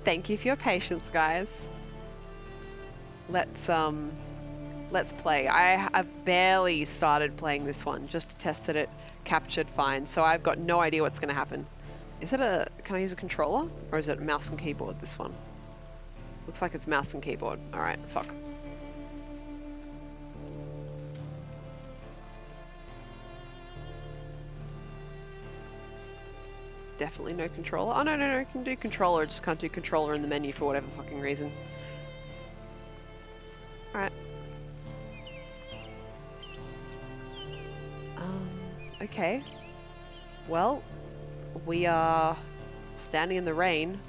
Thank you for your patience, guys. Let's play. I've barely started playing this one just to test that it captured fine, so I've got no idea what's going to happen. Is it can I use a controller? Or is it mouse and keyboard, this one? Looks like it's mouse and keyboard. Alright, fuck. Definitely no controller. Oh, no, I can do controller. I just can't do controller in the menu for whatever fucking reason. Alright. Okay. Well, we are standing in the rain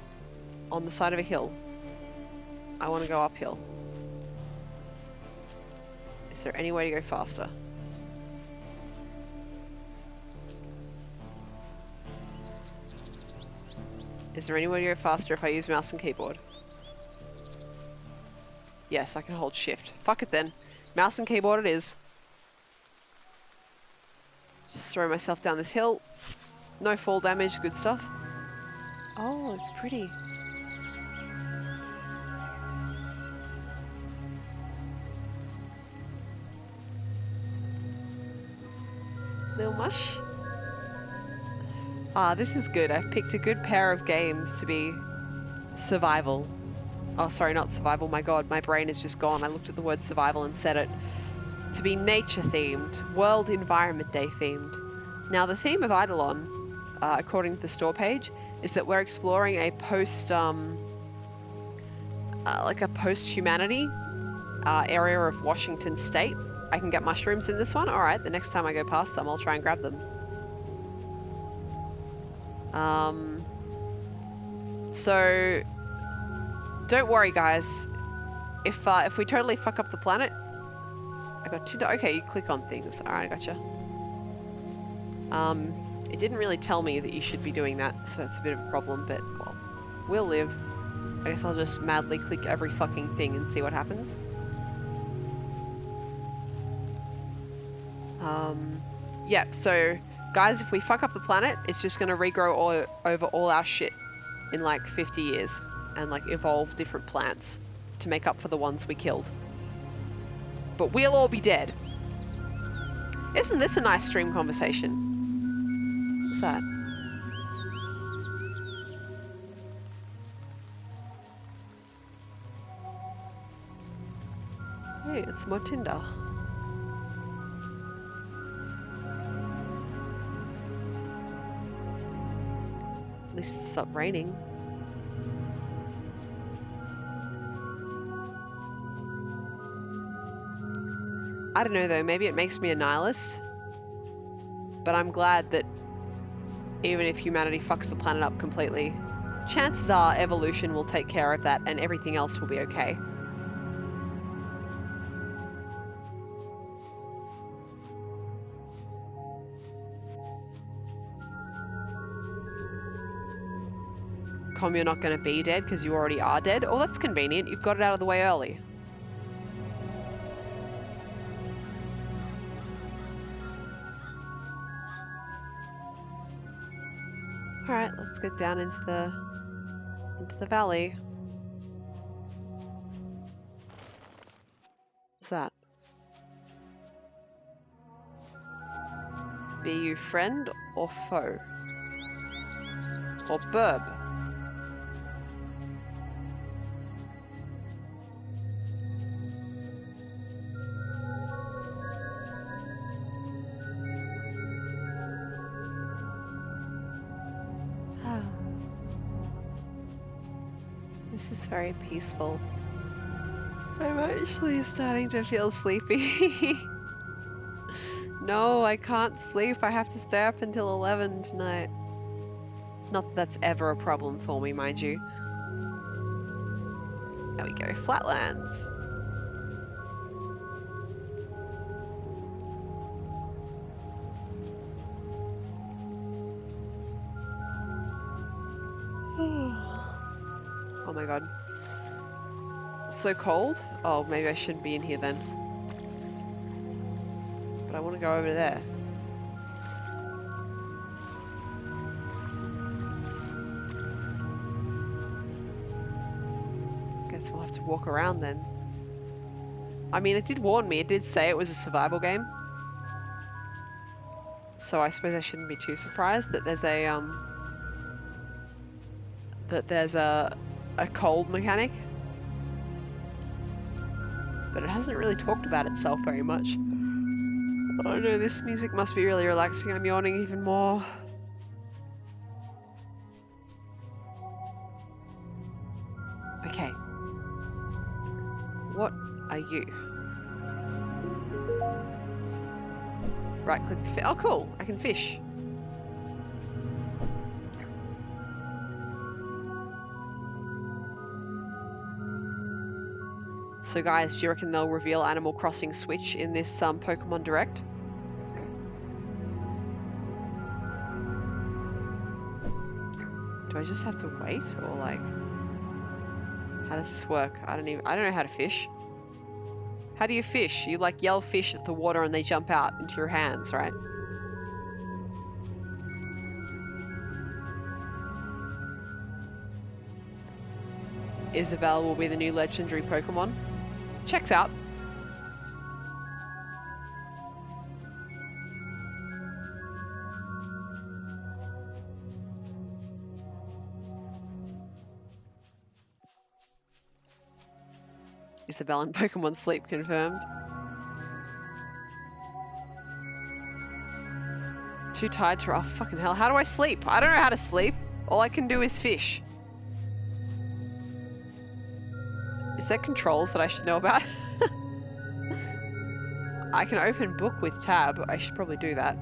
on the side of a hill. I want to go uphill. Is there any way to go faster? Is there any way to go faster if I use mouse and keyboard? Yes, I can hold shift. Fuck it then. Mouse and keyboard it is. Just throw myself down this hill. No fall damage, good stuff. Oh, it's pretty. Little mush. Ah, this is good. I've picked a good pair of games to be survival. Oh, sorry, not survival. My god, my brain is just gone. I looked at the word survival and said it. To be nature-themed, World Environment Day themed. Now, the theme of Eidolon, according to the store page, is that we're exploring a like a post-humanity area of Washington State. I can get mushrooms in this one? Alright, the next time I go past them, I'll try and grab them. So don't worry, guys. If we totally fuck up the planet, I got Tinder. Okay, you click on things. Alright, I gotcha. It didn't really tell me that you should be doing that, so that's a bit of a problem, but well, we'll live. I guess I'll just madly click every fucking thing and see what happens. Yeah, so guys, if we fuck up the planet, it's just gonna regrow over all our shit in like 50 years and like evolve different plants to make up for the ones we killed. But we'll all be dead. Isn't this a nice stream conversation? What's that? Hey, it's more Tinder. At least it stopped raining. I don't know though, maybe it makes me a nihilist. But I'm glad that even if humanity fucks the planet up completely, chances are evolution will take care of that and everything else will be okay. You're not going to be dead because you already are dead. Oh, that's convenient. You've got it out of the way early. Alright, let's get down into the valley. What's that? Be you friend or foe? Or burb? This is very peaceful. I'm actually starting to feel sleepy. No, I can't sleep. I have to stay up until 11 tonight. Not that that's ever a problem for me, mind you. There we go. Flatlands. Oh my god. So cold? Oh, maybe I shouldn't be in here then. But I want to go over there. Guess we'll have to walk around then. I mean, it did warn me. It did say it was a survival game. So I suppose I shouldn't be too surprised that there's a cold mechanic. But it hasn't really talked about itself very much. Oh no, this music must be really relaxing. I'm yawning even more. Okay. What are you? Right click to fish. Oh cool, I can fish. So guys, do you reckon they'll reveal Animal Crossing Switch in this Pokemon Direct? Do I just have to wait, or like, how does this work? I don't know how to fish. How do you fish? You like yell fish at the water and they jump out into your hands, right? Isabelle will be the new legendary Pokemon. Checks out. Isabelle and Pokemon Sleep confirmed. Too tired to... Oh, fucking hell. How do I sleep? I don't know how to sleep. All I can do is fish. Is there controls that I should know about? I can open book with tab. I should probably do that.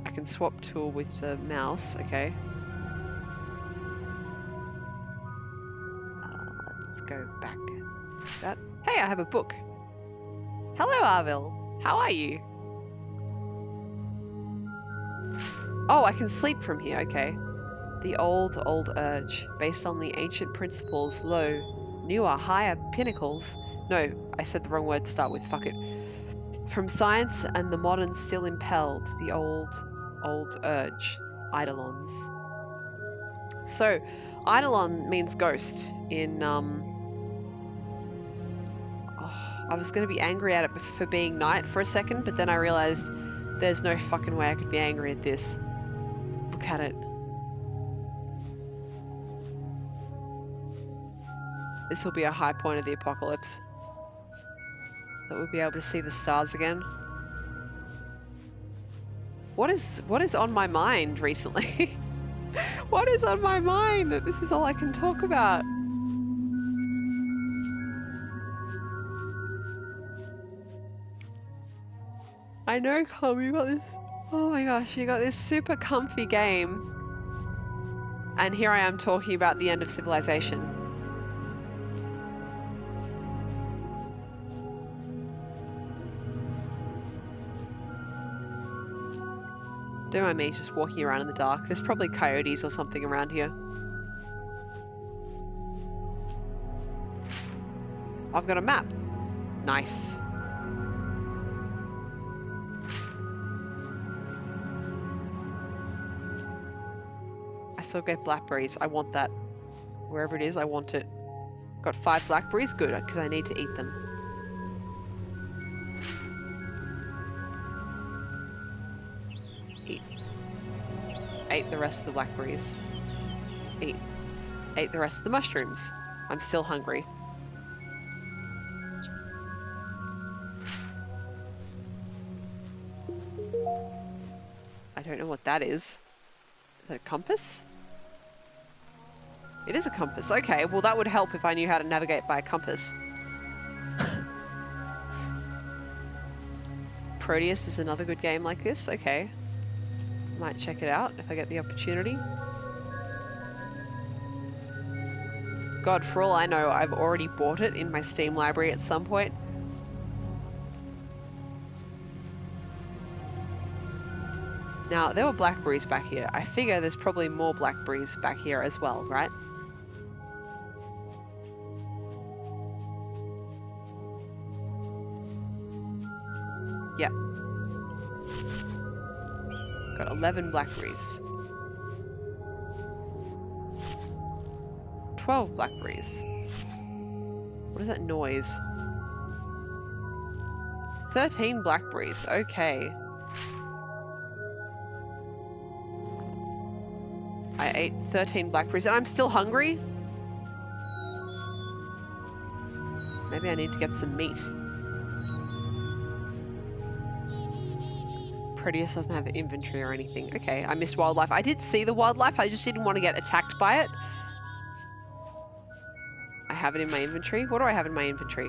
I can swap tool with the mouse. Okay. Let's go back. That. Hey, I have a book. Hello, Arville. How are you? Oh, I can sleep from here. Okay. The old urge, based on the ancient principles, low, newer, higher pinnacles. No, I said the wrong word to start with, fuck it. From science and the modern still impelled, the old urge, Eidolons. So, Eidolon means ghost in, I was going to be angry at it for being night for a second, but then I realized there's no fucking way I could be angry at this. Look at it. This will be a high point of the apocalypse. That we'll be able to see the stars again. What is on my mind recently? What is on my mind? This is all I can talk about. I know, Calm, you got this. Oh my gosh, you got this super comfy game. And here I am talking about the end of civilization. Don't mind me just walking around in the dark. There's probably coyotes or something around here. I've got a map. Nice. I still get blackberries. I want that. Wherever it is, I want it. Got 5 blackberries? Good, because I need to eat them. Ate the rest of the blackberries. Ate the rest of the mushrooms. I'm still hungry. I don't know what that is. Is that a compass? It is a compass. Okay, well that would help if I knew how to navigate by a compass. Proteus is another good game like this. Okay. Might check it out if I get the opportunity. God, for all I know, I've already bought it in my Steam library at some point. Now, there were blackberries back here. I figure there's probably more blackberries back here as well, right? Yep. Got 11 blackberries. 12 blackberries. What is that noise? 13 blackberries. Okay. I ate 13 blackberries and I'm still hungry? Maybe I need to get some meat. Proteus doesn't have inventory or anything. Okay, I missed wildlife. I did see the wildlife, I just didn't want to get attacked by it. I have it in my inventory. What do I have in my inventory?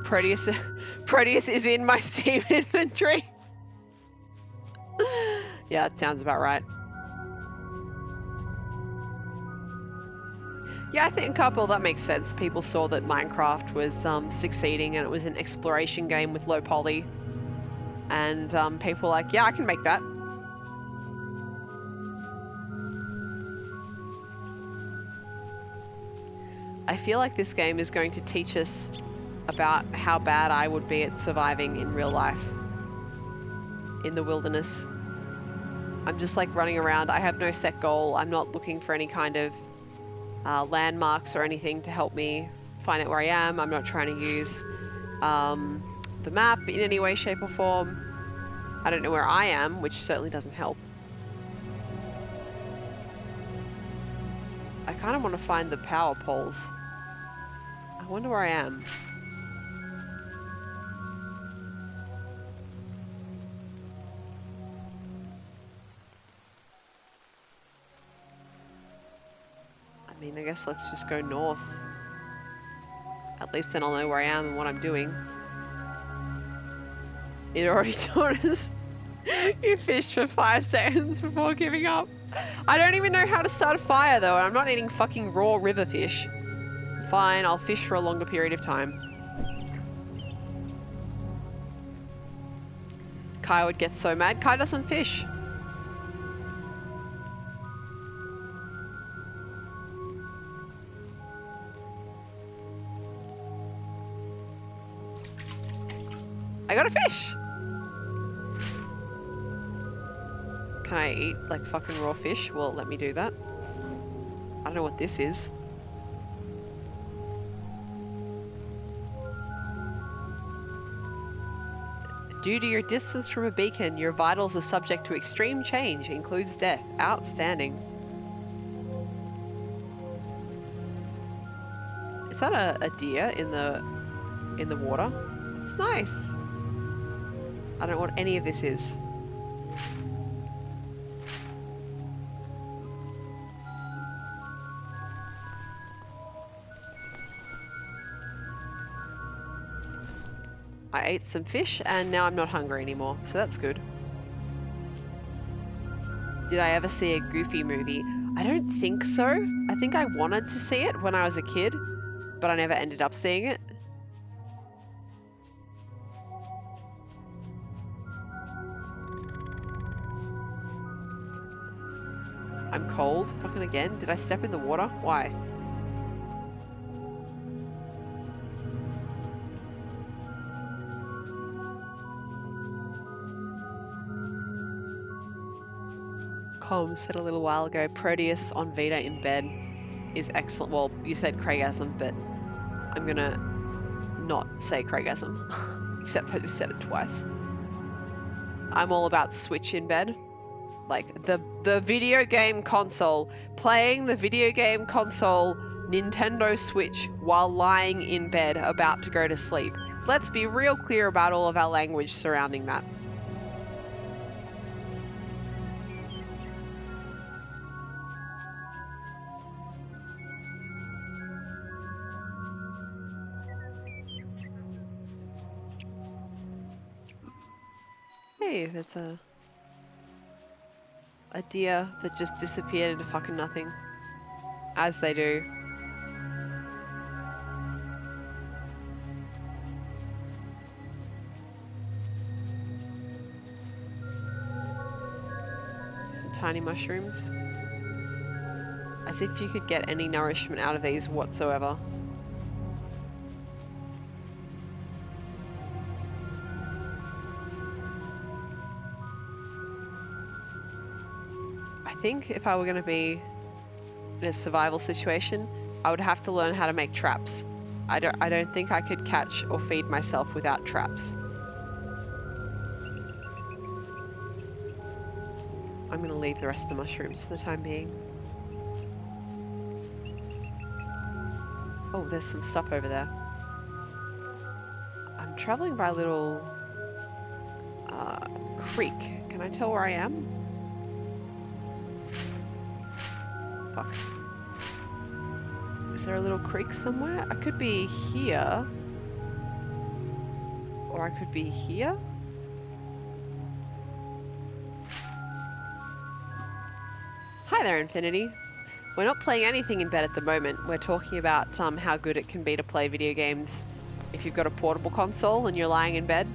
Proteus is in my Steam inventory. Yeah, it sounds about right. Yeah, I think a couple, that makes sense. People saw that Minecraft was succeeding and it was an exploration game with low poly. And people were like, yeah, I can make that. I feel like this game is going to teach us about how bad I would be at surviving in real life. In the wilderness. I'm just like running around. I have no set goal. I'm not looking for any kind of landmarks or anything to help me find out where I am. I'm not trying to use the map in any way, shape or form. I don't know where I am, which certainly doesn't help. I kind of want to find the power poles. I wonder where I am. I mean, I guess let's just go north. At least then I'll know where I am and what I'm doing. It already told us you fished for 5 seconds before giving up. I don't even know how to start a fire though, and I'm not eating fucking raw river fish. Fine, I'll fish for a longer period of time. Kai would get so mad. Kai doesn't fish. I got a fish! Can I eat like fucking raw fish? Well, let me do that. I don't know what this is. Due to your distance from a beacon, your vitals are subject to extreme change, includes death. Outstanding. Is that a deer in the water? It's nice. I don't know what any of this is. I ate some fish and now I'm not hungry anymore, so that's good. Did I ever see a Goofy movie? I don't think so. I think I wanted to see it when I was a kid, but I never ended up seeing it. I'm cold. Fucking again. Did I step in the water? Why? Holmes said a little while ago, Proteus on Vita in bed is excellent. Well, you said Craigasm, but I'm gonna not say Craigasm. Except I just said it twice. I'm all about Switch in bed. Like, the video game console. Playing the video game console Nintendo Switch while lying in bed about to go to sleep. Let's be real clear about all of our language surrounding that. Hey, there's a deer that just disappeared into fucking nothing. As they do. Some tiny mushrooms. As if you could get any nourishment out of these whatsoever. think if I were going to be in a survival situation, I would have to learn how to make traps. I don't think I could catch or feed myself without traps. I'm going to leave the rest of the mushrooms for the time being. Oh, there's some stuff over there. I'm traveling by a little creek. Can I tell where I am? Fuck. Is there a little creek somewhere? I could be here. Or I could be here? Hi there, Infinity. We're not playing anything in bed at the moment. We're talking about how good it can be to play video games if you've got a portable console and you're lying in bed.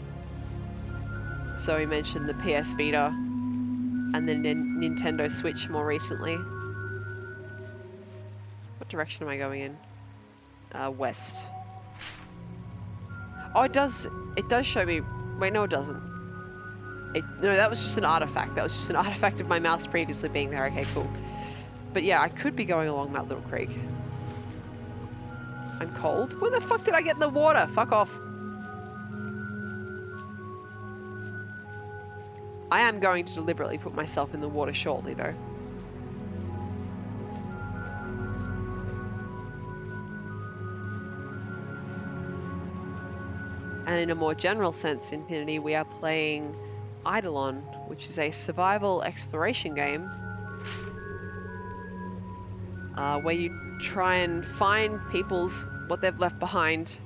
So we mentioned the PS Vita and the Nintendo Switch more recently. What direction am I going in? West. Oh, it does show me... Wait, no it doesn't. No, that was just an artifact. That was just an artifact of my mouse previously being there. Okay, cool. But yeah, I could be going along that little creek. I'm cold. Where the fuck did I get in the water? Fuck off. I am going to deliberately put myself in the water shortly, though. And in a more general sense, Infinity, we are playing Eidolon, which is a survival exploration game where you try and find what they've left behind,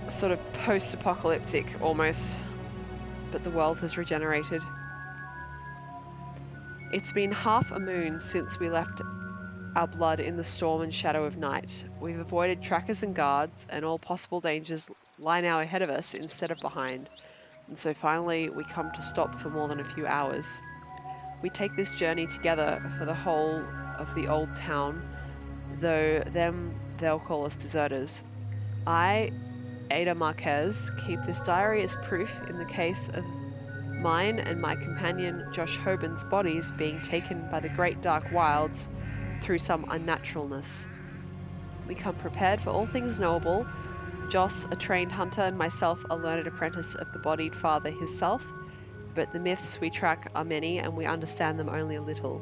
sort of post-apocalyptic almost, but the world has regenerated. It's been half a moon since we left our blood in the storm and shadow of night. We've avoided trackers and guards, and all possible dangers lie now ahead of us instead of behind. And so finally we come to stop for more than a few hours. We take this journey together for the whole of the old town, though they'll call us deserters. I, Ada Marquez, keep this diary as proof in the case of mine and my companion Josh Hoban's bodies being taken by the great dark wilds through some unnaturalness. We come prepared for all things knowable, Joss, a trained hunter, and myself, a learned apprentice of the bodied father himself, but the myths we track are many and we understand them only a little.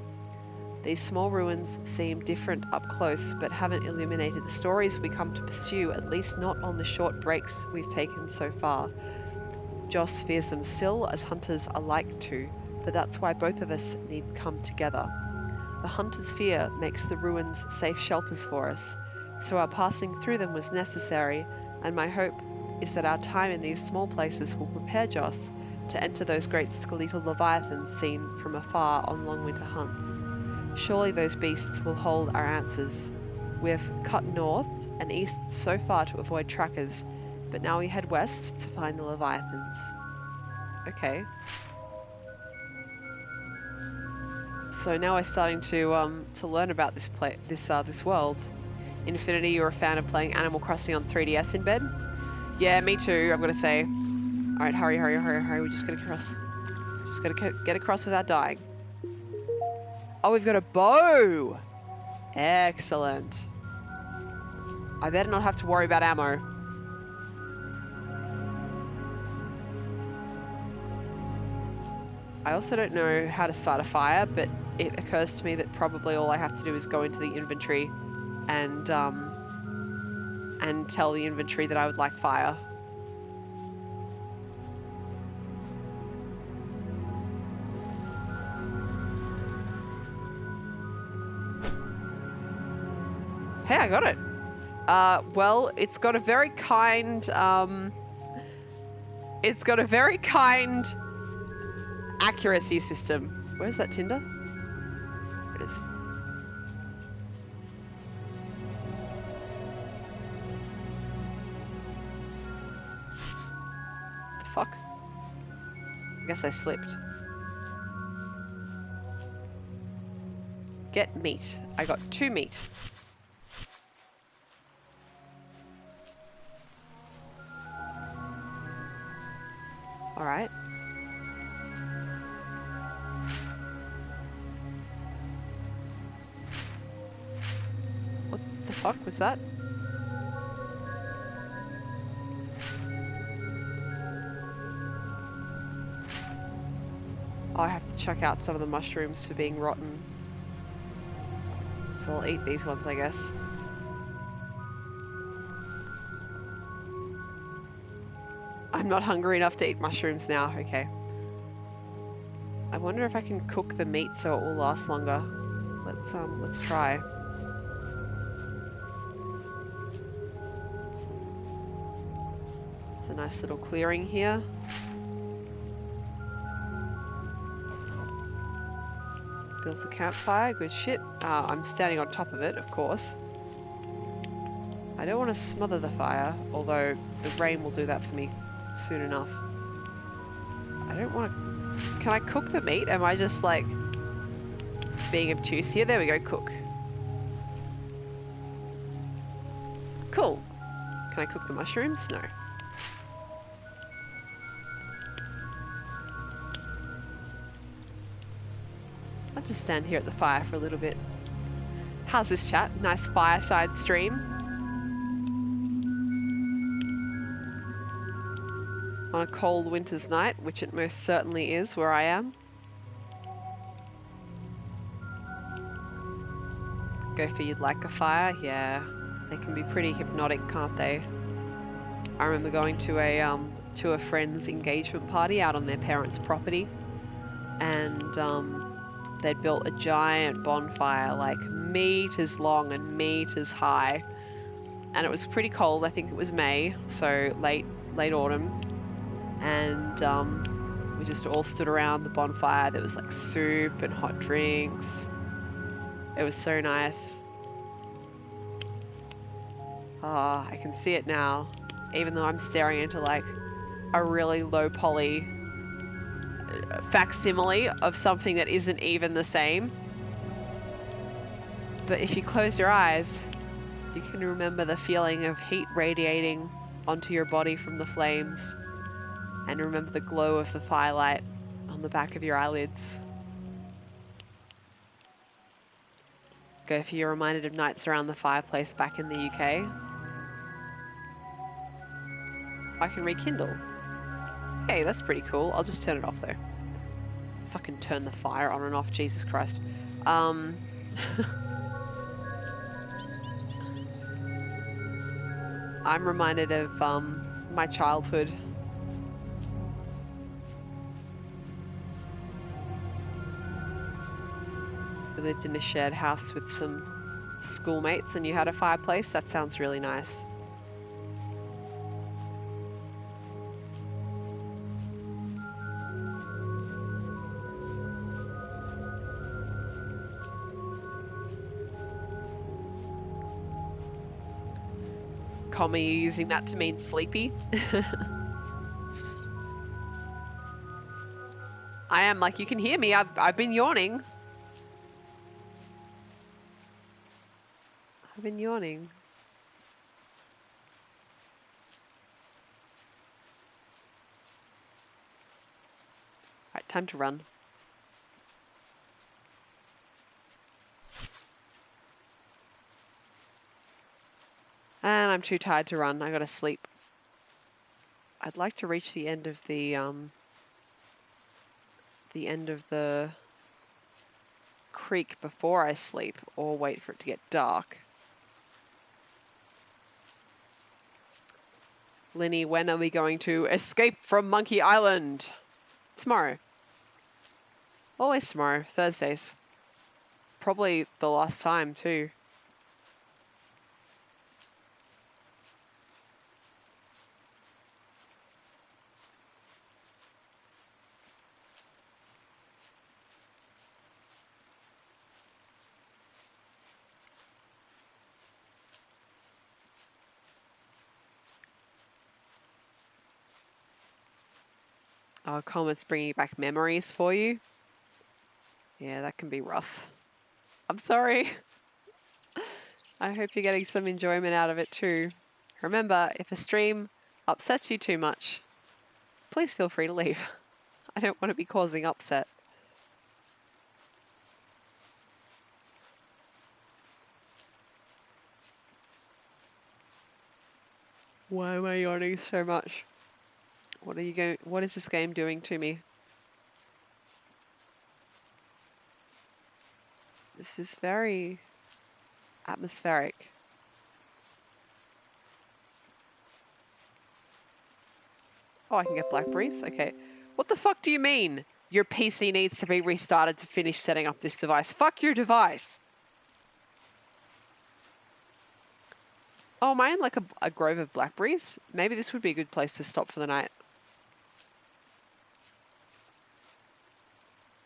These small ruins seem different up close, but haven't illuminated the stories we come to pursue, at least not on the short breaks we've taken so far. Joss fears them still, as hunters are like to, but that's why both of us need come together. The hunter's fear makes the ruins safe shelters for us, so our passing through them was necessary, and my hope is that our time in these small places will prepare Joss to enter those great skeletal leviathans seen from afar on long winter hunts. Surely those beasts will hold our answers. We have cut north and east so far to avoid trackers, but now we head west to find the leviathans. Okay. So now we're starting to learn about this world. Infinity, you're a fan of playing Animal Crossing on 3DS in bed? Yeah, me too, I'm gonna say. Alright, hurry, we just gotta cross. Just gotta get across without dying. Oh, we've got a bow! Excellent. I better not have to worry about ammo. I also don't know how to start a fire, but it occurs to me that probably all I have to do is go into the inventory and tell the inventory that I would like fire. Hey, I got it. Well, it's got a very kind accuracy system. Where's that tinder? There it is. The fuck? I guess I slipped. Get meat. I got 2 meat. Alright. fuck was that? Oh, I have to chuck out some of the mushrooms for being rotten. So I'll eat these ones, I guess. I'm not hungry enough to eat mushrooms now. Okay. I wonder if I can cook the meat so it will last longer. Let's try. It's a nice little clearing here. Builds a campfire, good shit. I'm standing on top of it, of course. I don't want to smother the fire, although the rain will do that for me soon enough. I don't want to... Can I cook the meat? Am I just like being obtuse here? There we go, cook. Cool. Can I cook the mushrooms? No. I'll just stand here at the fire for a little bit. How's this, chat? Nice fireside stream. On a cold winter's night, which it most certainly is where I am. Go for you'd like a fire? Yeah, they can be pretty hypnotic, can't they? I remember going to a friend's engagement party out on their parents' property, and they'd built a giant bonfire, like meters long and meters high, and it was pretty cold. I think it was May, so late autumn, and we just all stood around the bonfire. There was like soup and hot drinks. It was so nice. Ah, I can see it now, even though I'm staring into like a really low poly facsimile of something that isn't even the same. But if you close your eyes, you can remember the feeling of heat radiating onto your body from the flames, and remember the glow of the firelight on the back of your eyelids. Go if you're reminded of nights around the fireplace back in the UK. I can rekindle. Hey, that's pretty cool. I'll just turn it off though. Fucking turn the fire on and off, Jesus Christ. I'm reminded of my childhood. We lived in a shared house with some schoolmates and you had a fireplace. That sounds really nice. Are you using that to mean sleepy? I am, like, you can hear me. I've been yawning. I've been yawning. Right, time to run. And I'm too tired to run. I gotta sleep. I'd like to reach the end of the creek before I sleep, or wait for it to get dark. Linnie, when are we going to escape from Monkey Island? Tomorrow. Always tomorrow. Thursdays. Probably the last time too. Oh, comments bringing back memories for you. Yeah, that can be rough. I'm sorry. I hope you're getting some enjoyment out of it too. Remember, if a stream upsets you too much, please feel free to leave. I don't want to be causing upset. Why am I yawning so much? What is this game doing to me? This is very atmospheric. Oh, I can get blackberries? Okay. What the fuck do you mean? Your PC needs to be restarted to finish setting up this device. Fuck your device! Oh, am I in like a grove of blackberries? Maybe this would be a good place to stop for the night.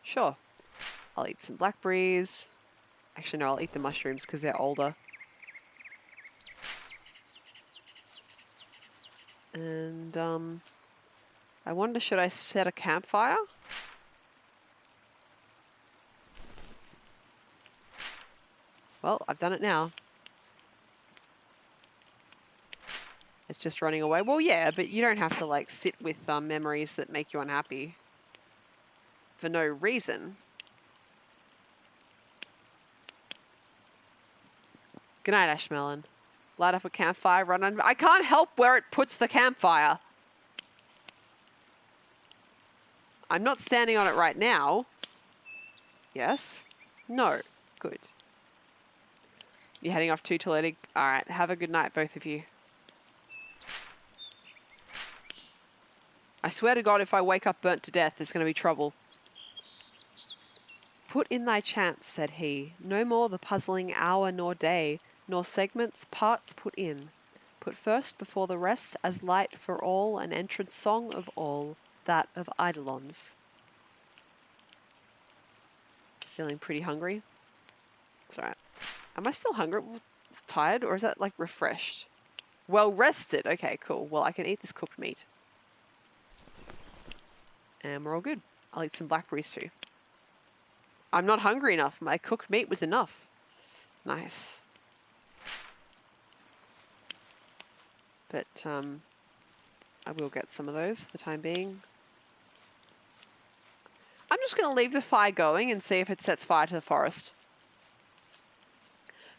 Sure. I'll eat some blackberries. Actually, no, I'll eat the mushrooms because they're older. And, I wonder, should I set a campfire? Well, I've done it now. It's just running away. Well, yeah, but you don't have to, like, sit with memories that make you unhappy for no reason. Good night, Ashmelon. Light up a campfire, run on... I can't help where it puts the campfire. I'm not standing on it right now. Yes? No. Good. You're heading off too, Toledo? Alright, have a good night, both of you. I swear to God, if I wake up burnt to death, there's going to be trouble. Put in thy chance, said he. No more the puzzling hour nor day, nor segments, parts put in. Put first before the rest, as light for all, an entrance song of all, that of Eidolons. Feeling pretty hungry? It's alright. Am I still hungry? Tired? Or is that, like, refreshed? Well rested. Okay, cool. Well, I can eat this cooked meat. And we're all good. I'll eat some blackberries too. I'm not hungry enough. My cooked meat was enough. Nice. But, I will get some of those for the time being. I'm just going to leave the fire going and see if it sets fire to the forest.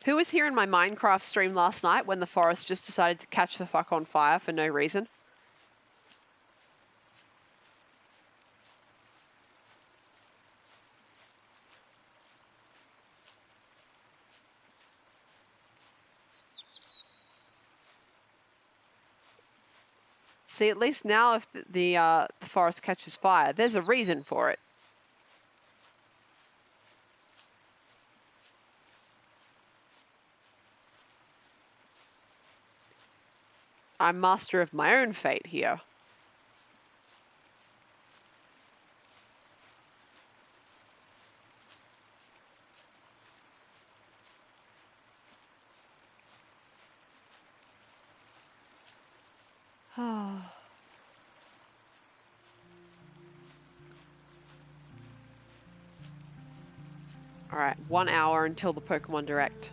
Who was here in my Minecraft stream last night when the forest just decided to catch the fuck on fire for no reason? See, at least now if the forest catches fire, there's a reason for it. I'm master of my own fate here. Alright, 1 hour until the Pokemon Direct.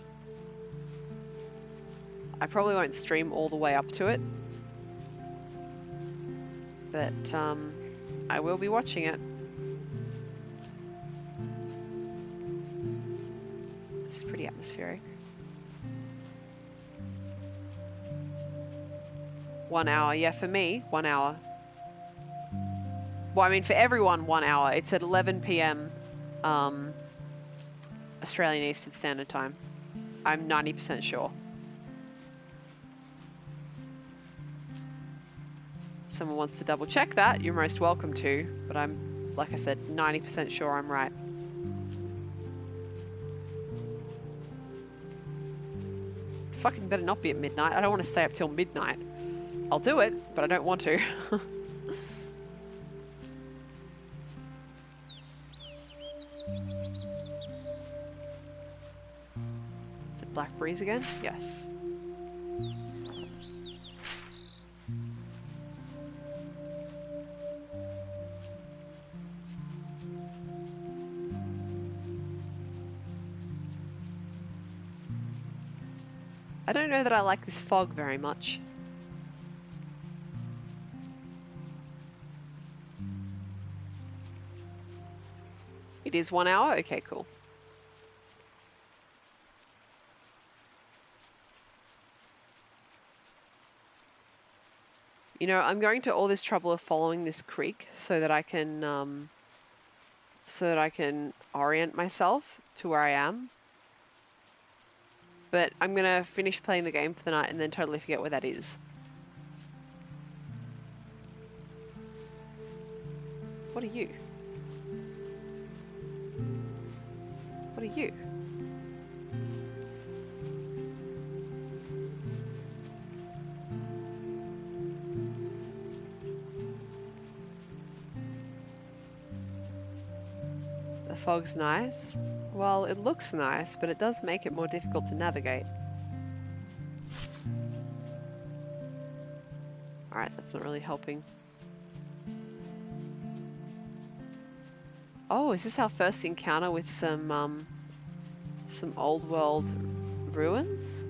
I probably won't stream all the way up to it. But, I will be watching it. This is pretty atmospheric. 1 hour. Yeah, for me, 1 hour. Well, I mean, for everyone, 1 hour. It's at 11 p.m. Australian Eastern Standard Time. I'm 90% sure. Someone wants to double check that, you're most welcome to, but I'm, like I said, 90% sure I'm right. Fucking better not be at midnight. I don't want to stay up till midnight. I'll do it, but I don't want to. Is it blackberries again? Yes. I don't know that I like this fog very much. It is 1 hour? Okay, cool. You know, I'm going to all this trouble of following this creek so that I can orient myself to where I am. But I'm going to finish playing the game for the night and then totally forget where that is. What are you? What are you? The fog's nice. Well, it looks nice, but it does make it more difficult to navigate. Alright, that's not really helping. Oh, is this our first encounter with some old world ruins?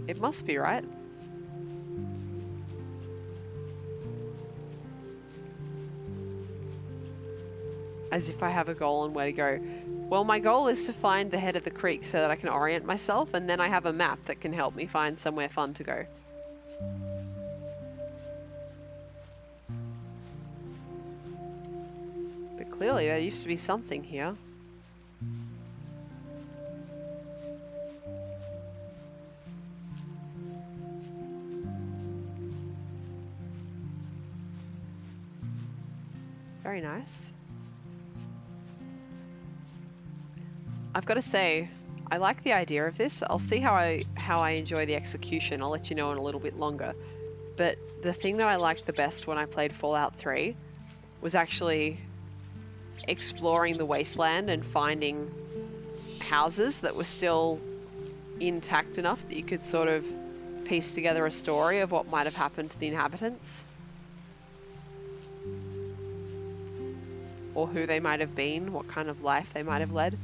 It must be, right? As if I have a goal on where to go. Well, my goal is to find the head of the creek so that I can orient myself, and then I have a map that can help me find somewhere fun to go. But clearly there used to be something here. Very nice. I've got to say, I like the idea of this. I'll see how I enjoy the execution. I'll let you know in a little bit longer. But the thing that I liked the best when I played Fallout 3 was actually exploring the wasteland and finding houses that were still intact enough that you could sort of piece together a story of what might have happened to the inhabitants. Or who they might have been, what kind of life they might have led.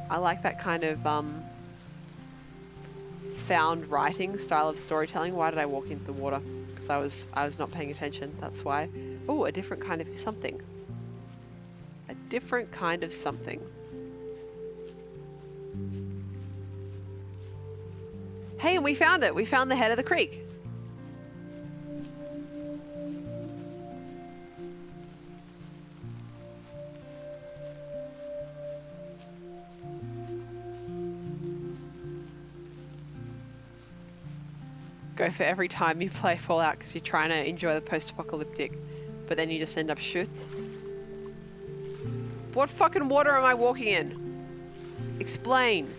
I like that kind of found writing style of storytelling. Why did I walk into the water? Because I was not paying attention. That's why. Oh, a different kind of something. A different kind of something. Hey, and we found it. We found the head of the creek. Go for every time you play Fallout because you're trying to enjoy the post-apocalyptic, but then you just end up shit. What fucking water am I walking in? Explain.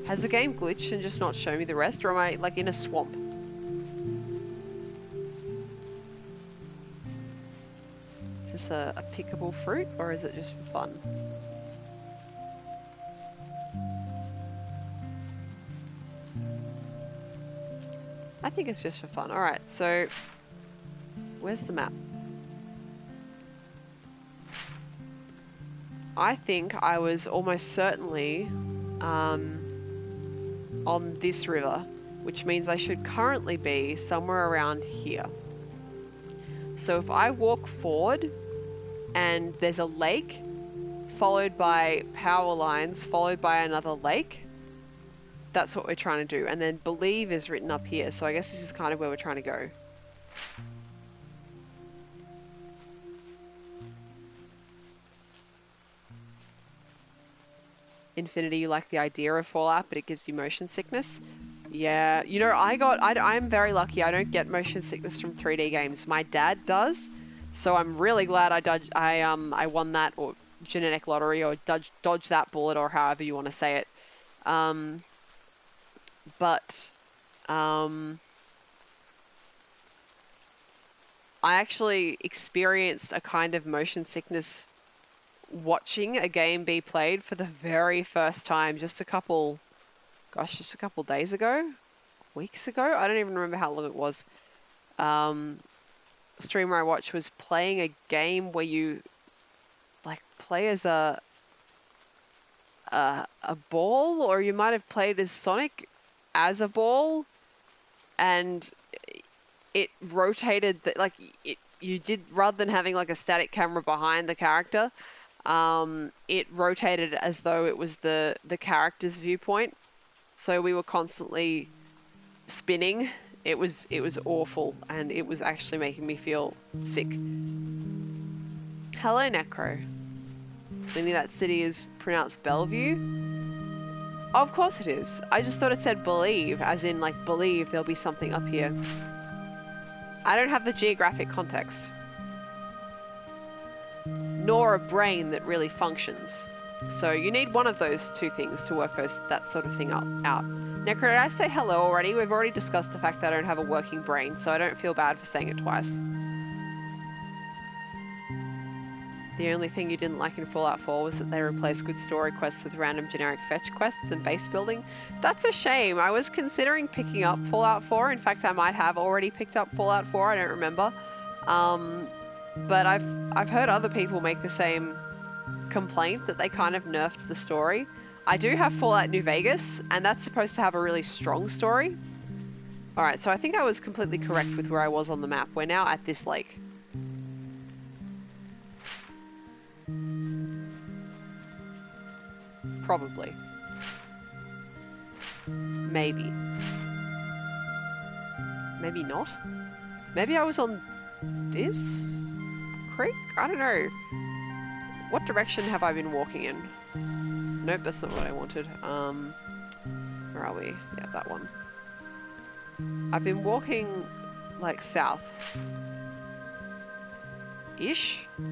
Has the game glitched and just not shown me the rest, or am I like in a swamp? Is this a pickable fruit, or is it just for fun? I think it's just for fun. Alright, so where's the map? I think I was almost certainly on this river, which means I should currently be somewhere around here. So if I walk forward and there's a lake followed by power lines followed by another lake, that's what we're trying to do. And then believe is written up here, so I guess this is kind of where we're trying to go. Infinity, you like the idea of Fallout, but it gives you motion sickness. Yeah, you know, I'm very lucky. I don't get motion sickness from 3D games. My dad does, so I'm really glad I won that, or genetic lottery, or dodged that bullet, or however you want to say it. But I actually experienced a kind of motion sickness watching a game be played for the very first time just a couple days ago, weeks ago. I don't even remember how long it was. Streamer I watched was playing a game where you like play as a ball, or you might have played as Sonic as a ball, and it rotated, you did, rather than having like a static camera behind the character, it rotated as though it was the character's viewpoint. So we were constantly spinning. It was awful, and it was actually making me feel sick. Hello, Necro. Linnie, that city is pronounced Bellevue? Oh, of course it is. I just thought it said believe, as in like believe there'll be something up here. I don't have the geographic context. Nor a brain that really functions. So you need one of those two things to work that sort of thing out. Necro, did I say hello already? We've already discussed the fact that I don't have a working brain, so I don't feel bad for saying it twice. The only thing you didn't like in Fallout 4 was that they replaced good story quests with random generic fetch quests and base building. That's a shame. I was considering picking up Fallout 4. In fact, I might have already picked up Fallout 4. I don't remember. But I've heard other people make the same complaint that they kind of nerfed the story. I do have Fallout New Vegas, and that's supposed to have a really strong story. Alright, so I think I was completely correct with where I was on the map. We're now at this lake. Probably. Maybe. Maybe not? Maybe I was on this creek? I don't know. What direction have I been walking in? Nope, that's not what I wanted. Where are we? Yeah, that one. I've been walking, like, south. Ish? I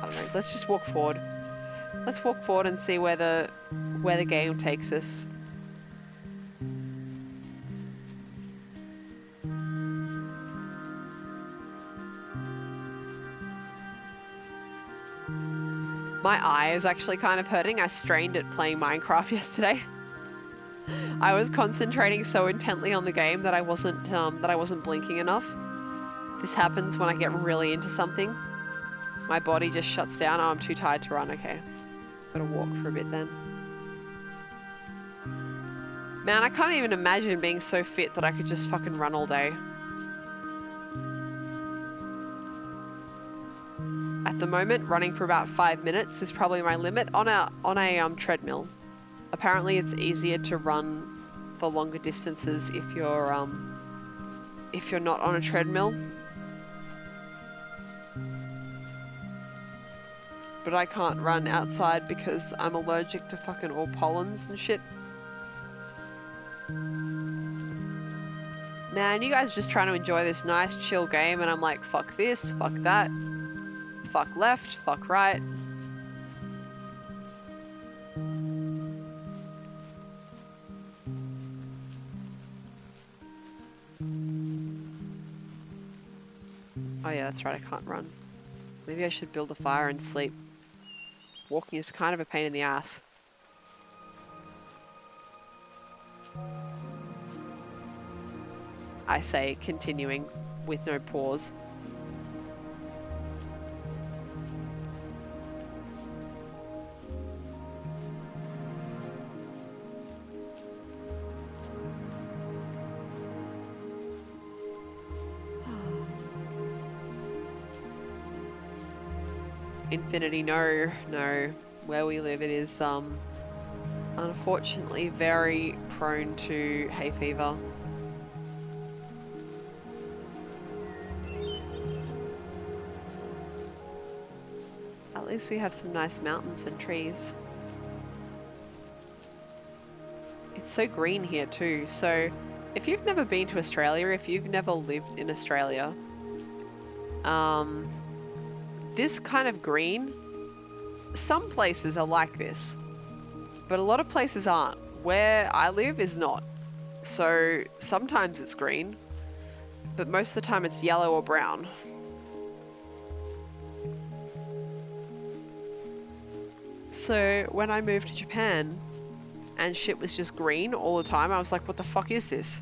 don't know. Let's just walk forward. Let's walk forward and see where the game takes us. My eye is actually kind of hurting. I strained at playing Minecraft yesterday. I was concentrating so intently on the game that I wasn't blinking enough. This happens when I get really into something. My body just shuts down. Oh, I'm too tired to run. Okay. Gotta walk for a bit then. Man, I can't even imagine being so fit that I could just fucking run all day. At the moment, running for about 5 minutes is probably my limit on a treadmill. Apparently, it's easier to run for longer distances if you're not on a treadmill. But I can't run outside because I'm allergic to fucking all pollens and shit. Man, you guys are just trying to enjoy this nice chill game, and I'm like, fuck this, fuck that, fuck left, fuck right. Oh yeah, that's right, I can't run. Maybe I should build a fire and sleep. Walking is kind of a pain in the ass. I say, continuing with no pause. Infinity, no. Where we live, it is unfortunately very prone to hay fever. At least we have some nice mountains and trees. It's so green here too. So if you've never been to Australia, if you've never lived in Australia, this kind of green, some places are like this, but a lot of places aren't. Where I live is not. So sometimes it's green, but most of the time it's yellow or brown. So when I moved to Japan and shit was just green all the time, I was like, what the fuck is this?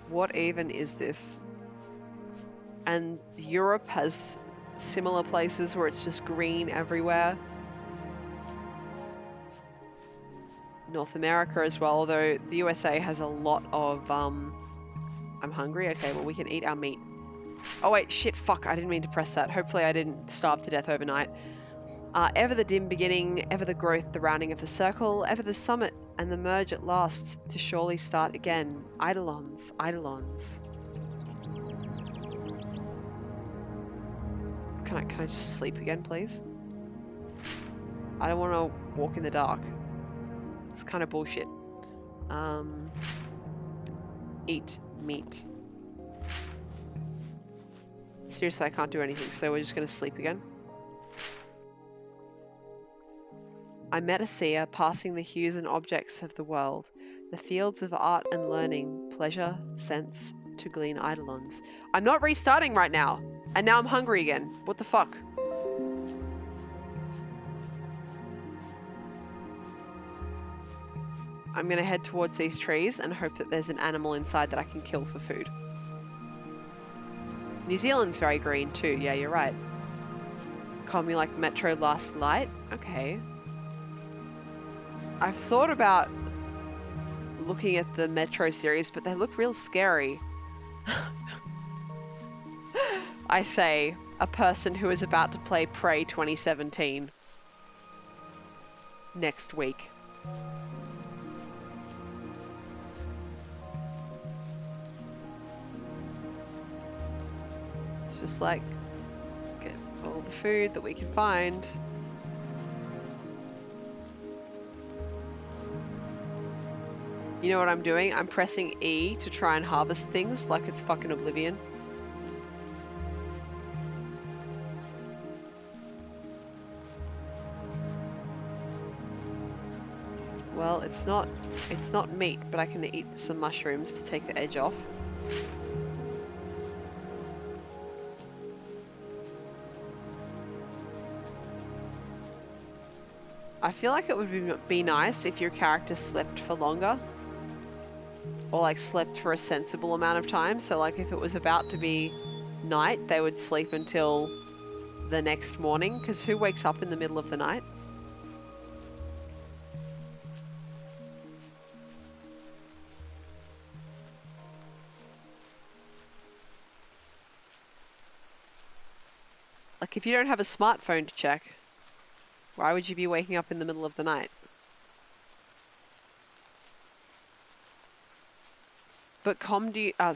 What even is this? And Europe has similar places where it's just green everywhere. North America as well, although the USA has a lot of, I'm hungry. Okay, well, we can eat our meat. Oh, wait, shit, fuck, I didn't mean to press that. Hopefully I didn't starve to death overnight. Ever the dim beginning, ever the growth, the rounding of the circle, ever the summit and the merge at last, to surely start again. Eidolons, Eidolons. Can I just sleep again, please? I don't want to walk in the dark. It's kind of bullshit. Eat meat. Seriously, I can't do anything, so we're just going to sleep again. I met a seer, passing the hues and objects of the world, the fields of art and learning, pleasure, sense, to glean eidolons. I'm not restarting right now, and now I'm hungry again. What the fuck? I'm gonna head towards these trees and hope that there's an animal inside that I can kill for food. New Zealand's very green too, yeah, you're right. Call me like Metro Last Light? Okay. I've thought about looking at the Metro series, but they look real scary. I say, a person who is about to play Prey 2017 next week. It's just like, get all the food that we can find. You know what I'm doing? I'm pressing E to try and harvest things like it's fucking Oblivion. Well, it's not meat, but I can eat some mushrooms to take the edge off. I feel like it would be nice if your character slept for longer. Or like slept for a sensible amount of time. So like if it was about to be night, they would sleep until the next morning. Because who wakes up in the middle of the night? Like if you don't have a smartphone to check, why would you be waking up in the middle of the night? But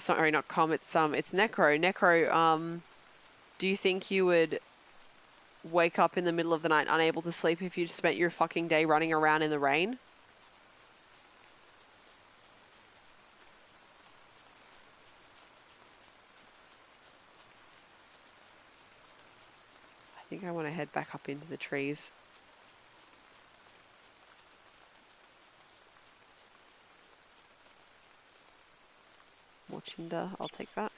sorry, not Com, it's Necro. Necro, do you think you would wake up in the middle of the night unable to sleep if you spent your fucking day running around in the rain? I think I want to head back up into the trees. More tinder, I'll take that.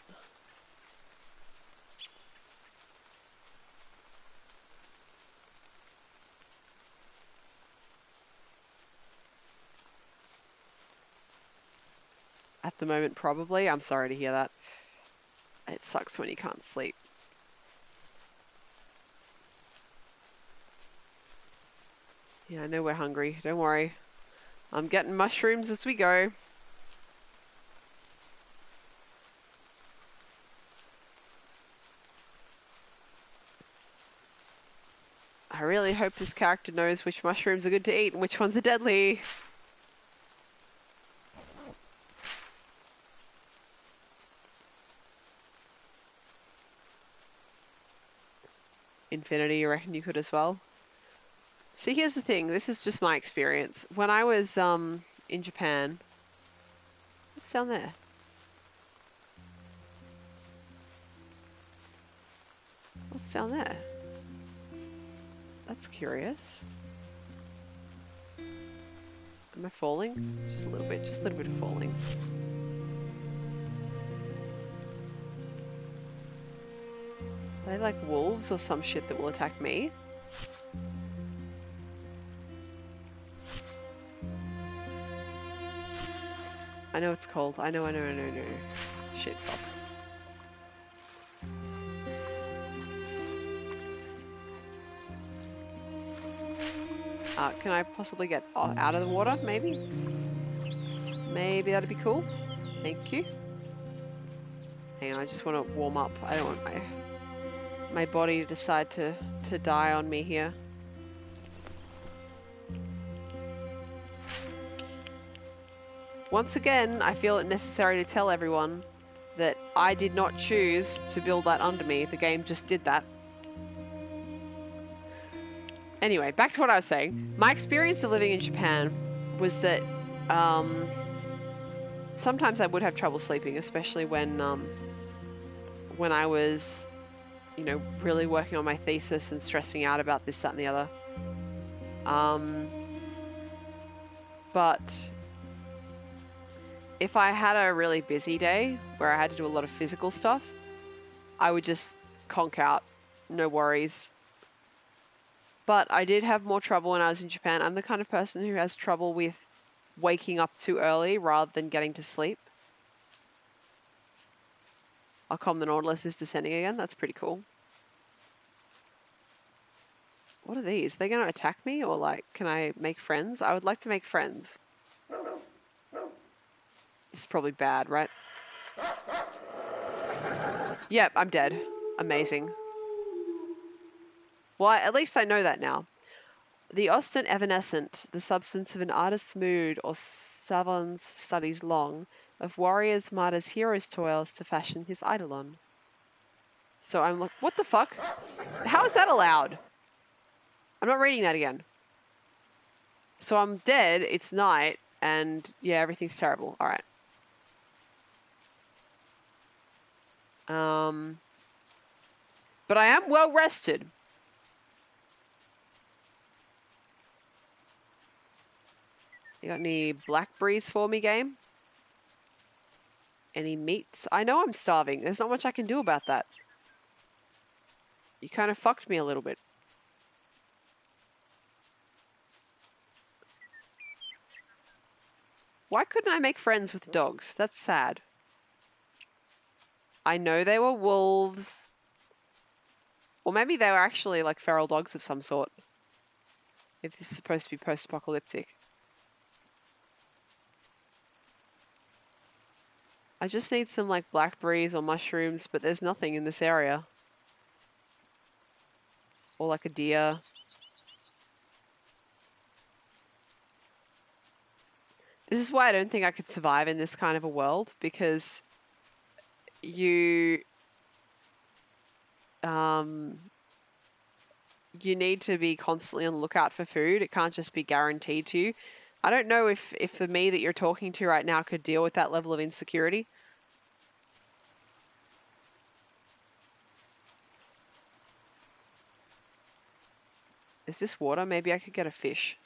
At the moment, probably. I'm sorry to hear that. It sucks when you can't sleep. Yeah, I know we're hungry. Don't worry. I'm getting mushrooms as we go. I really hope this character knows which mushrooms are good to eat and which ones are deadly. Infinity, you reckon you could as well? See, here's the thing. This is just my experience. When I was in Japan... What's down there? What's down there? That's curious. Am I falling? Just a little bit of falling. Are they like wolves or some shit that will attack me? I know it's cold. I know. Shit, fuck. Can I possibly get out of the water, maybe? Maybe that'd be cool. Thank you. Hang on, I just want to warm up. I don't want my body to decide to die on me here. Once again, I feel it necessary to tell everyone that I did not choose to build that under me. The game just did that. Anyway, back to what I was saying. My experience of living in Japan was that sometimes I would have trouble sleeping, especially when I was, you know, really working on my thesis and stressing out about this, that, and the other. But if I had a really busy day where I had to do a lot of physical stuff, I would just conk out, no worries. But I did have more trouble when I was in Japan. I'm the kind of person who has trouble with waking up too early rather than getting to sleep. The Nautilus is descending again. That's pretty cool. What are these? Are they going to attack me, or like, can I make friends? I would like to make friends. This is probably bad, right? Yep, I'm dead. Amazing. Well, at least I know that now. The ostent evanescent, the substance of an artist's mood or savant's studies long, of warriors, martyrs, heroes' toils to fashion his Eidolon. So I'm like, what the fuck? How is that allowed? I'm not reading that again. So I'm dead, it's night, and yeah, everything's terrible. All right. But I am well rested. You got any blackberries for me, game? Any meats? I know I'm starving. There's not much I can do about that. You kind of fucked me a little bit. Why couldn't I make friends with the dogs? That's sad. I know they were wolves. Or maybe they were actually like feral dogs of some sort. If this is supposed to be post-apocalyptic. I just need some like blackberries or mushrooms, but there's nothing in this area. Or like a deer. This is why I don't think I could survive in this kind of a world, because you need to be constantly on the lookout for food. It can't just be guaranteed to you. I don't know if the me that you're talking to right now could deal with that level of insecurity. Is this water? Maybe I could get a fish.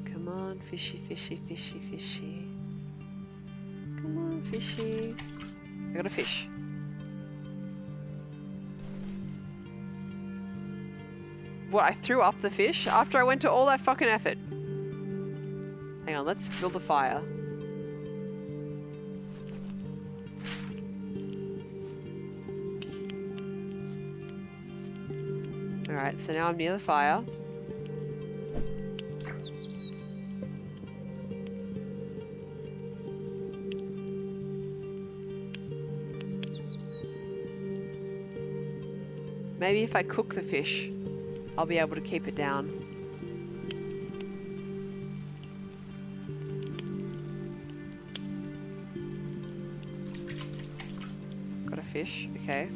Come on, fishy, fishy, fishy, fishy. Come on, fishy. I got a fish. What, I threw up the fish after I went to all that fucking effort? Hang on, let's build a fire. Alright, so now I'm near the fire. Maybe if I cook the fish, I'll be able to keep it down. Got a fish, okay.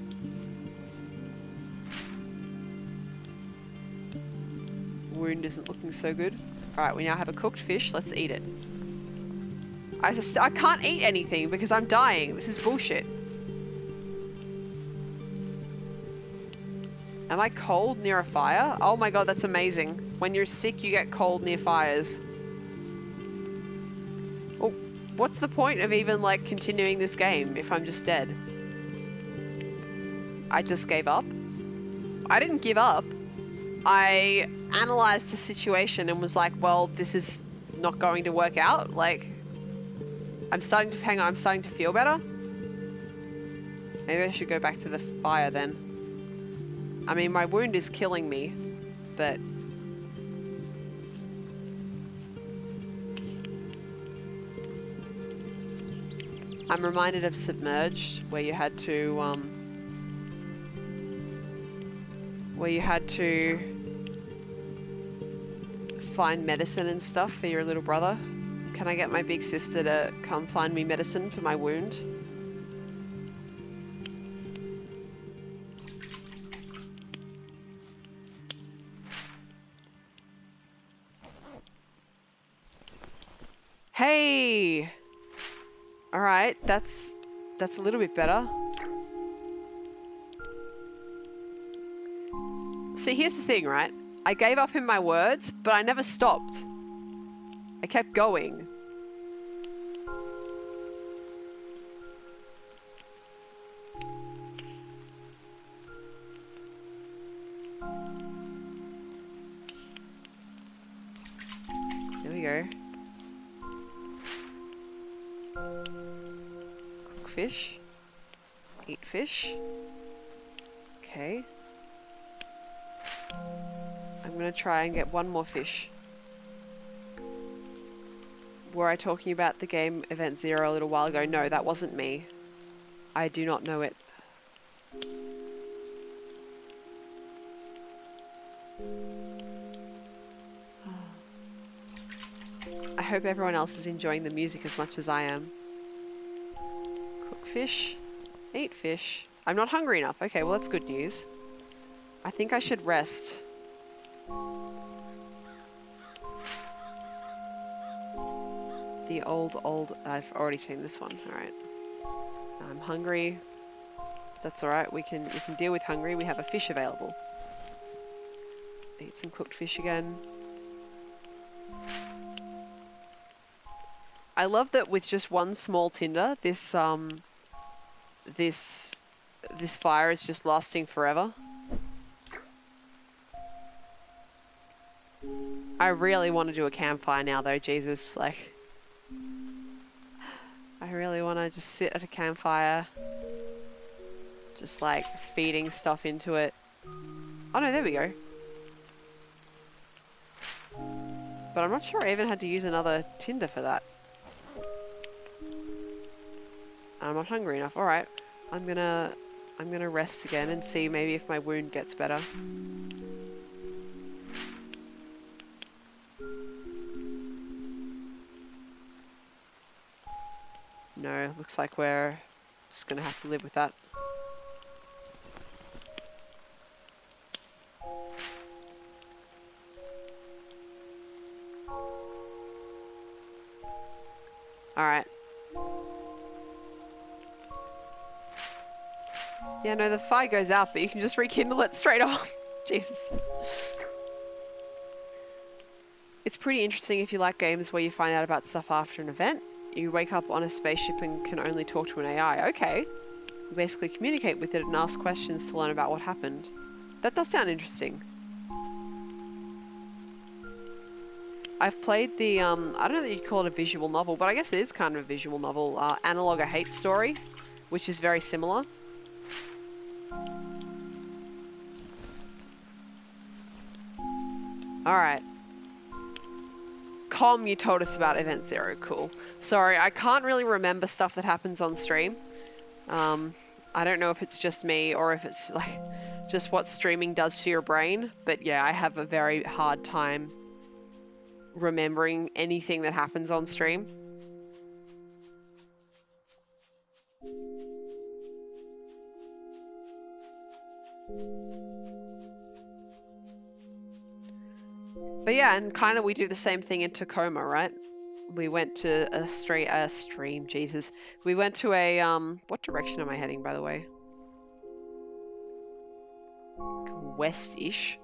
Wound isn't looking so good. Alright, we now have a cooked fish. Let's eat it. I can't eat anything because I'm dying. This is bullshit. Am I cold near a fire? Oh my god, that's amazing. When you're sick, you get cold near fires. Oh, what's the point of even, like, continuing this game if I'm just dead? I just gave up? I didn't give up. I analysed the situation and was like, well, this is not going to work out. Like, I'm starting to, hang on, I'm starting to feel better. Maybe I should go back to the fire then. I mean, my wound is killing me, but... I'm reminded of Submerged, where you had to, find medicine and stuff for your little brother. Can I get my big sister to come find me medicine for my wound? Hey! Alright, that's a little bit better. See, here's the thing, right? I gave up in my words, but I never stopped. I kept going. There we go. Cook fish. Eat fish. Okay. I'm gonna try and get one more fish. Were I talking about the game Event Zero a little while ago? No, that wasn't me. I do not know it. I hope everyone else is enjoying the music as much as I am. Cook fish. Eat fish. I'm not hungry enough. Okay, well that's good news. I think I should rest. The old... I've already seen this one. Alright. I'm hungry. That's alright. We can deal with hungry. We have a fish available. Eat some cooked fish again. I love that with just one small tinder, this fire is just lasting forever. I really want to do a campfire now though, Jesus. Like, I really want to just sit at a campfire. Just like feeding stuff into it. Oh no, there we go. But I'm not sure I even had to use another tinder for that. I'm not hungry enough. Alright. I'm gonna rest again and see maybe if my wound gets better. No, looks like we're just gonna have to live with that. Alright. Yeah, no, the fire goes out, but you can just rekindle it straight off. Jesus. It's pretty interesting if you like games where you find out about stuff after an event. You wake up on a spaceship and can only talk to an AI. Okay. You basically communicate with it and ask questions to learn about what happened. That does sound interesting. I've played the, I don't know that you'd call it a visual novel, but I guess it is kind of a visual novel, Analog: A Hate Story, which is very similar. Alright. Com, you told us about Event Zero. Cool. Sorry, I can't really remember stuff that happens on stream. I don't know if it's just me or if it's like just what streaming does to your brain, but yeah, I have a very hard time remembering anything that happens on stream. But yeah, and kind of we do the same thing in Tacoma, right? We went to a stream, Jesus. We went to a, what direction am I heading, by the way? West-ish.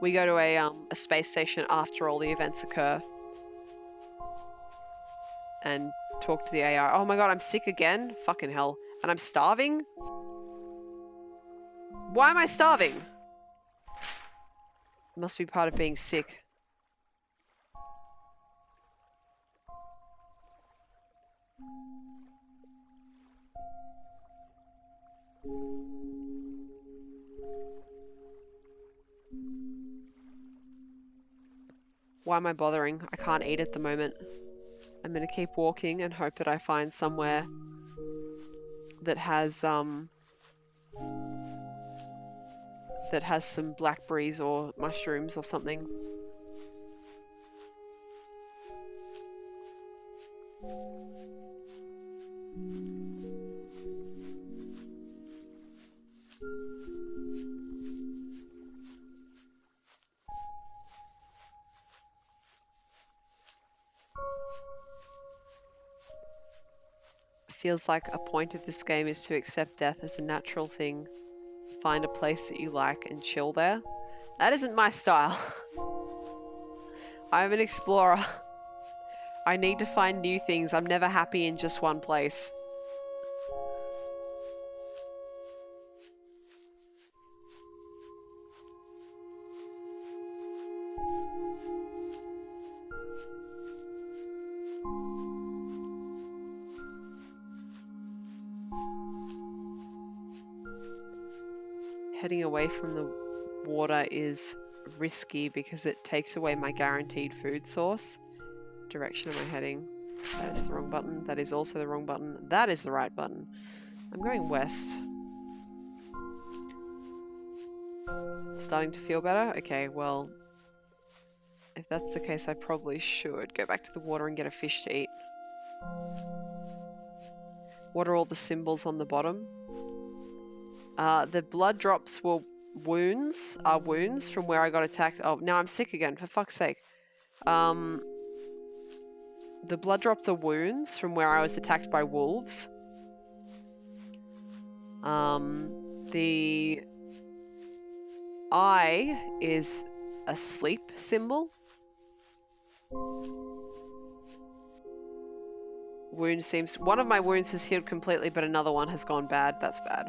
We go to a space station after all the events occur. And talk to the AI. Oh my god, I'm sick again? Fucking hell. And I'm starving? Why am I starving? Must be part of being sick. Why am I bothering? I can't eat at the moment. I'm gonna keep walking and hope that I find somewhere that has some blackberries or mushrooms or something. Feels like a point of this game is to accept death as a natural thing. Find a place that you like and chill there. That isn't my style. I'm an explorer. I need to find new things. I'm never happy in just one place. Heading away from the water is risky because it takes away my guaranteed food source. Direction am I heading? That is the wrong button. That is also the wrong button. That is the right button. I'm going west. Starting to feel better? Okay, well, if that's the case, I probably should go back to the water and get a fish to eat. What are all the symbols on the bottom? The blood drops were wounds from where I got attacked. Oh, now I'm sick again, for fuck's sake. The blood drops are wounds from where I was attacked by wolves. The eye is a sleep symbol. Wound seems... One of my wounds has healed completely, but another one has gone bad. That's bad.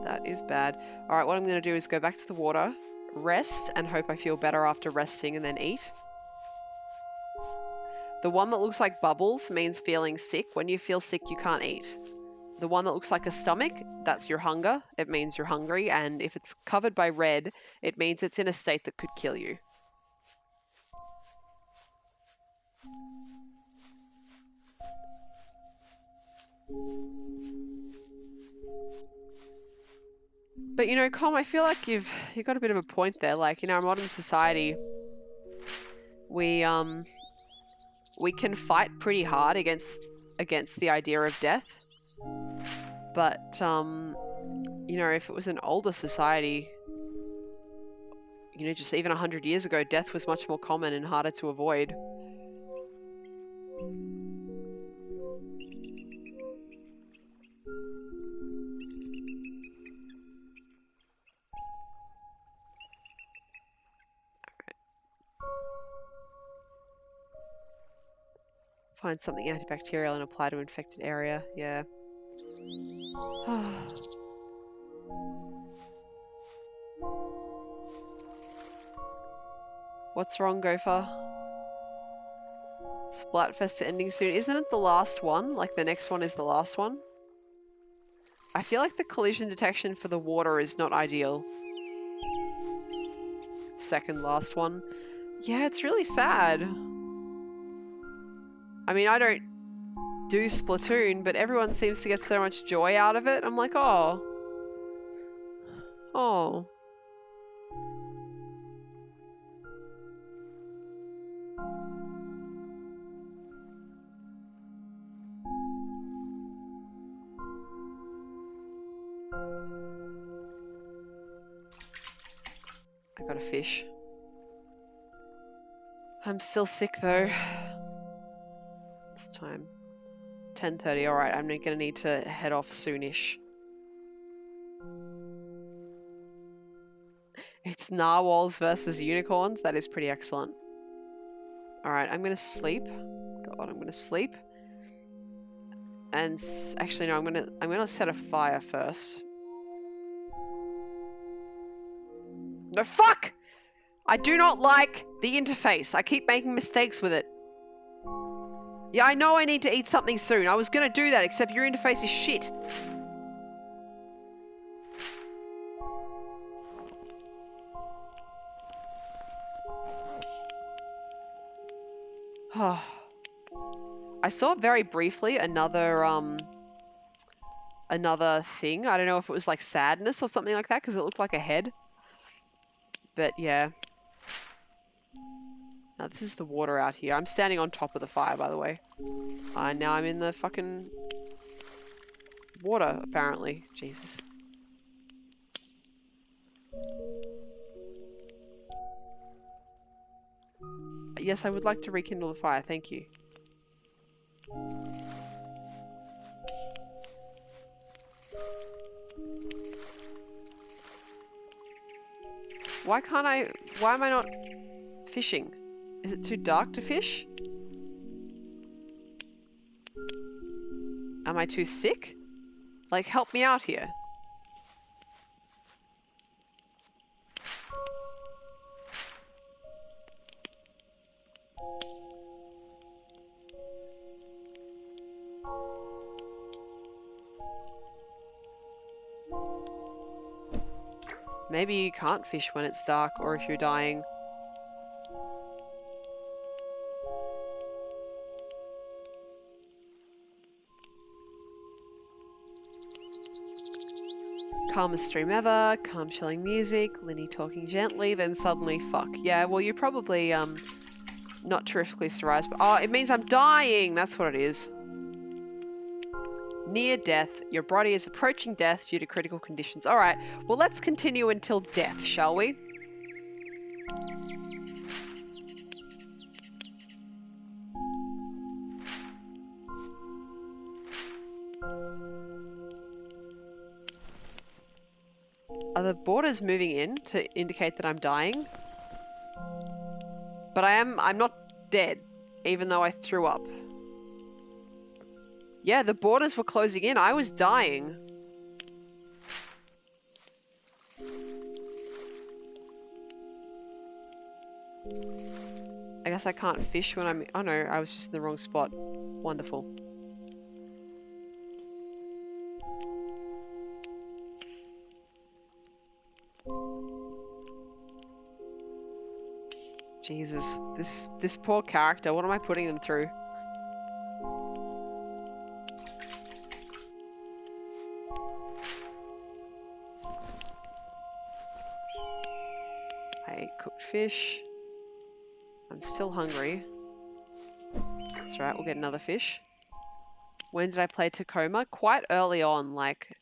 That is bad. Alright, what I'm going to do is go back to the water, rest, and hope I feel better after resting, and then eat. The one that looks like bubbles means feeling sick. When you feel sick, you can't eat. The one that looks like a stomach, that's your hunger. It means you're hungry, and if it's covered by red, it means it's in a state that could kill you. But you know, Com, I feel like you've got a bit of a point there. Like, in our modern society, we can fight pretty hard against the idea of death. But you know, if it was an older society, you know, just even 100 years ago, death was much more common and harder to avoid. Find something antibacterial and apply to infected area. Yeah. What's wrong, Gopher? Splatfest ending soon. Isn't it the last one? Like, the next one is the last one? I feel like the collision detection for the water is not ideal. Second last one. Yeah, it's really sad. I mean, I don't do Splatoon, but everyone seems to get so much joy out of it. I'm like, oh. Oh. I got a fish. I'm still sick though. It's time. 10:30. Alright, I'm gonna need to head off soonish. It's narwhals versus unicorns. That is pretty excellent. Alright, I'm gonna sleep. God, I'm gonna sleep. And actually no, I'm gonna set a fire first. No, fuck! I do not like the interface. I keep making mistakes with it. Yeah, I know I need to eat something soon. I was gonna do that, except your interface is shit. I saw very briefly another thing. I don't know if it was like sadness or something like that because it looked like a head. But yeah. Now this is the water out here. I'm standing on top of the fire, by the way. Now I'm in the fucking water, apparently. Jesus. Yes, I would like to rekindle the fire. Thank you. Why am I not fishing? Is it too dark to fish? Am I too sick? Like, help me out here. Maybe you can't fish when it's dark or if you're dying. Calmest stream ever, calm chilling music, Linnie talking gently, then suddenly fuck. Yeah, well you're probably not terrifically psoriasis, but oh, it means I'm dying! That's what it is. Near death. Your body is approaching death due to critical conditions. Alright, well let's continue until death, shall we? Are the borders moving in to indicate that I'm dying? But I'm not dead, even though I threw up. Yeah, the borders were closing in. I was dying. I guess I can't fish when I'm... Oh no, I was just in the wrong spot. Wonderful. Jesus, this poor character, what am I putting them through? I ate cooked fish. I'm still hungry. That's right, we'll get another fish. When did I play Tacoma? Quite early on, like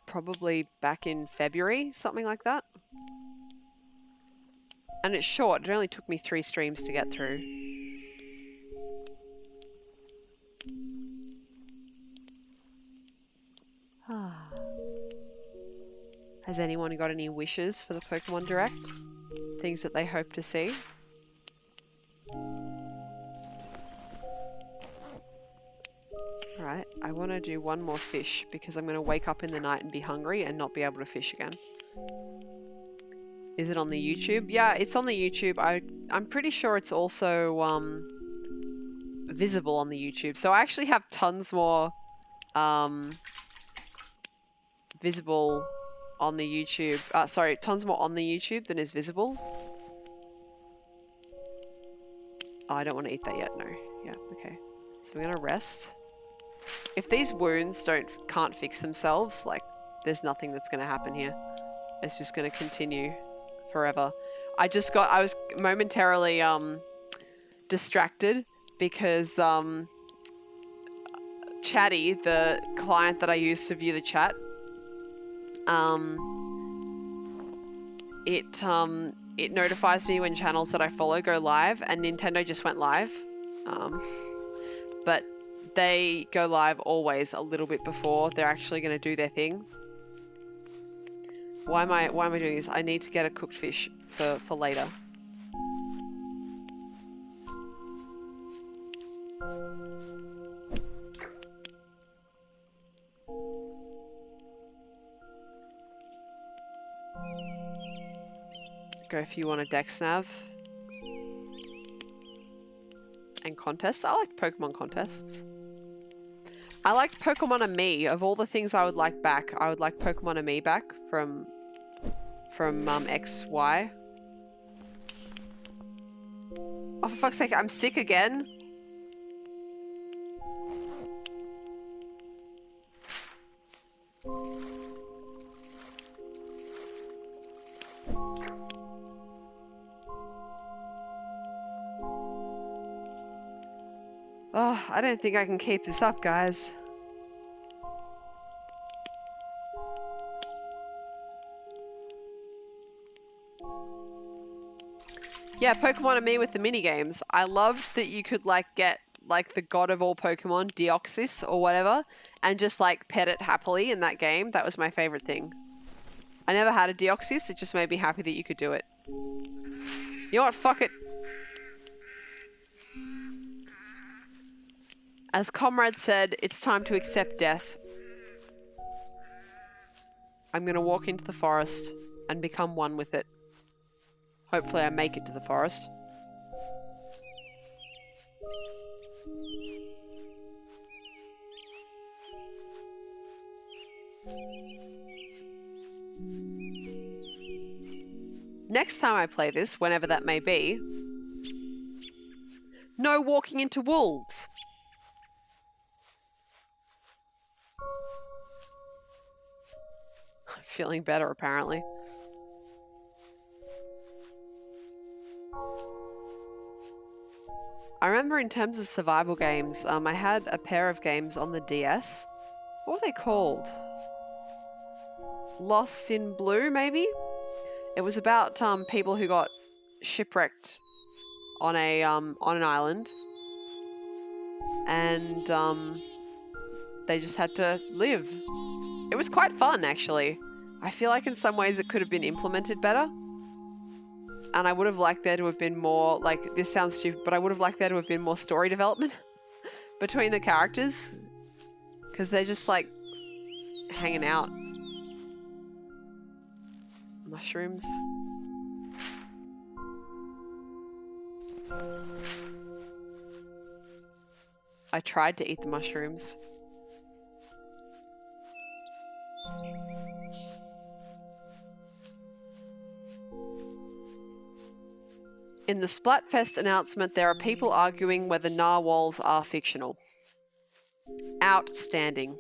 probably back in February, something like that. And it's short, it only took me 3 streams to get through. Has anyone got any wishes for the Pokemon Direct? Things that they hope to see? Alright, I want to do one more fish because I'm going to wake up in the night and be hungry and not be able to fish again. Is it on the YouTube? Yeah, it's on the YouTube. I'm pretty sure it's also visible on the YouTube. So I actually have tons more visible on the YouTube. Sorry, tons more on the YouTube than is visible. Oh, I don't want to eat that yet. No. Yeah, okay. So we're going to rest. If these wounds can't fix themselves, like, there's nothing that's going to happen here. It's just going to continue forever. I was momentarily distracted because Chatty, the client that I use to view the chat, it notifies me when channels that I follow go live, and Nintendo just went live. But they go live always a little bit before they're actually going to do their thing. Why am I doing this? I need to get a cooked fish for later. Go if you want a dex nav. And contests. I like Pokemon contests. I liked Pokemon and Me. Of all the things I would like back, I would like Pokemon and Me back from XY. Oh, for fuck's sake, I'm sick again. Oh, I don't think I can keep this up, guys. Yeah, Pokemon and Me with the mini games. I loved that you could like get like the god of all Pokemon, Deoxys or whatever, and just like pet it happily in that game. That was my favorite thing. I never had a Deoxys. It just made me happy that you could do it. You know what? Fuck it. As Comrade said, it's time to accept death. I'm going to walk into the forest and become one with it. Hopefully I make it to the forest. Next time I play this, whenever that may be, no walking into wolves. I'm feeling better, apparently. I remember in terms of survival games, I had a pair of games on the DS. What were they called? Lost in Blue, maybe? It was about people who got shipwrecked on an island, and they just had to live. It was quite fun, actually. I feel like in some ways it could have been implemented better. And I would have liked there to have been more, like, this sounds stupid, but I would have liked there to have been more story development between the characters. Because they're just, like, hanging out. Mushrooms. I tried to eat the mushrooms. In the Splatfest announcement, there are people arguing whether narwhals are fictional. Outstanding.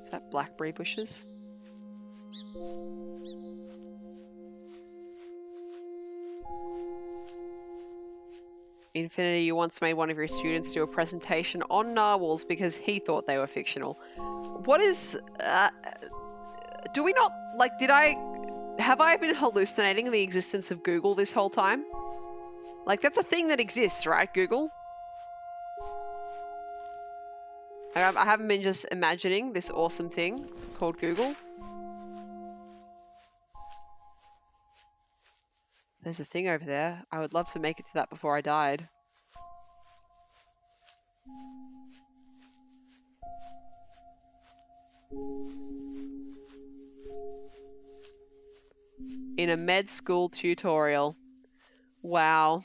Is that blackberry bushes? Infinity, you once made one of your students do a presentation on narwhals because he thought they were fictional. What is... do we not... Like, have I been hallucinating the existence of Google this whole time? Like, that's a thing that exists, right, Google? I haven't been just imagining this awesome thing called Google. There's a thing over there. I would love to make it to that before I died. In a med school tutorial. Wow.